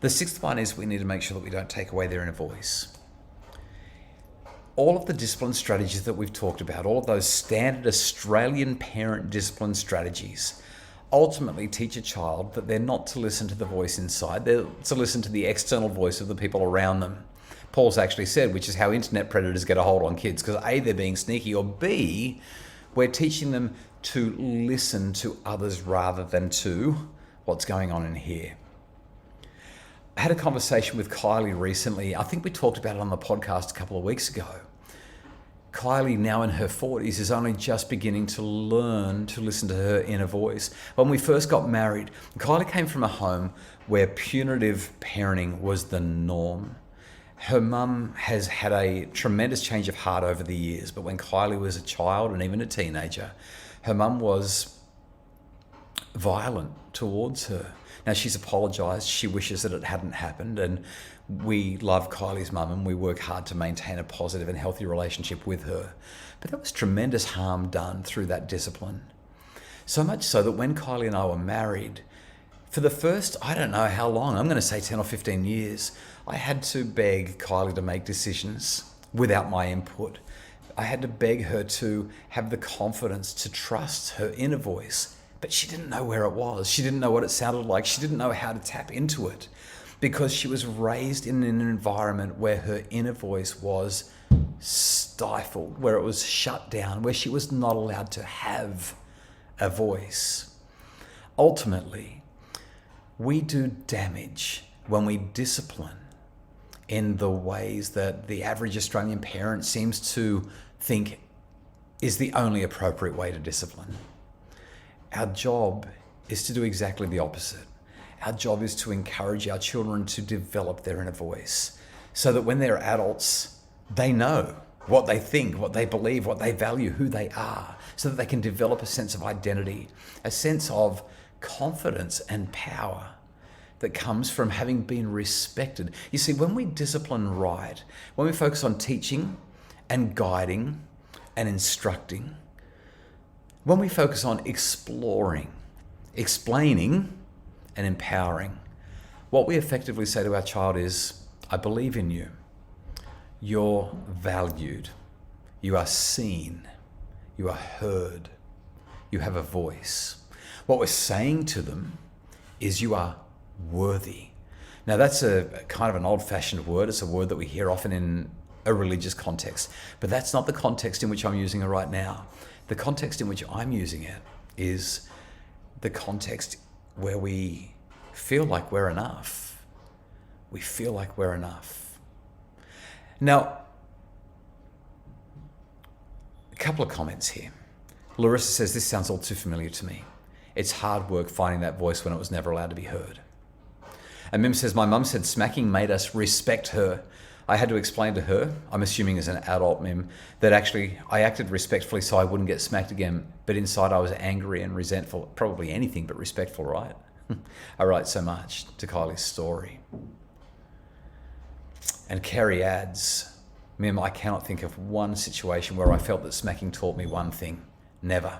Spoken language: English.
The sixth one is we need to make sure that we don't take away their inner voice. All of the discipline strategies that we've talked about, all of those standard Australian parent discipline strategies, ultimately teach a child that they're not to listen to the voice inside, they're to listen to the external voice of the people around them. Paul's actually said, which is how internet predators get a hold on kids, because A, they're being sneaky, or B, we're teaching them to listen to others rather than to what's going on in here. I had a conversation with Kylie recently. I think we talked about it on the podcast a couple of weeks ago. Kylie, now in her 40s, is only just beginning to learn to listen to her inner voice. When we first got married, Kylie came from a home where punitive parenting was the norm. Her mum has had a tremendous change of heart over the years, but when Kylie was a child and even a teenager, her mum was violent towards her. Now, she's apologised. She wishes that it hadn't happened, and we love Kylie's mum and we work hard to maintain a positive and healthy relationship with her. But there was tremendous harm done through that discipline. So much so that when Kylie and I were married, for the first, I don't know how long, I'm going to say 10 or 15 years, I had to beg Kylie to make decisions without my input. I had to beg her to have the confidence to trust her inner voice, but she didn't know where it was. She didn't know what it sounded like. She didn't know how to tap into it because she was raised in an environment where her inner voice was stifled, where it was shut down, where she was not allowed to have a voice. Ultimately, we do damage when we discipline in the ways that the average Australian parent seems to think is the only appropriate way to discipline. Our job is to do exactly the opposite. Our job is to encourage our children to develop their inner voice so that when they're adults, they know what they think, what they believe, what they value, who they are, so that they can develop a sense of identity, a sense of confidence and power that comes from having been respected. You see, when we discipline right, when we focus on teaching and guiding and instructing, when we focus on exploring, explaining, and empowering, what we effectively say to our child is, I believe in you. You're valued. You are seen. You are heard. You have a voice. What we're saying to them is you are worthy. Now that's a kind of an old-fashioned word. It's a word that we hear often in a religious context, but that's not the context in which I'm using it right now. The context in which I'm using it is the context where we feel like we're enough. We feel like we're enough. Now, a couple of comments here. Larissa says, this sounds all too familiar to me. It's hard work finding that voice when it was never allowed to be heard. And Mim says, my mum said smacking made us respect her. I had to explain to her, I'm assuming as an adult, Mim, that actually I acted respectfully so I wouldn't get smacked again, but inside I was angry and resentful, probably anything but respectful, right? I write so much to Kylie's story. And Kerry adds, Mim, I cannot think of one situation where I felt that smacking taught me one thing. Never.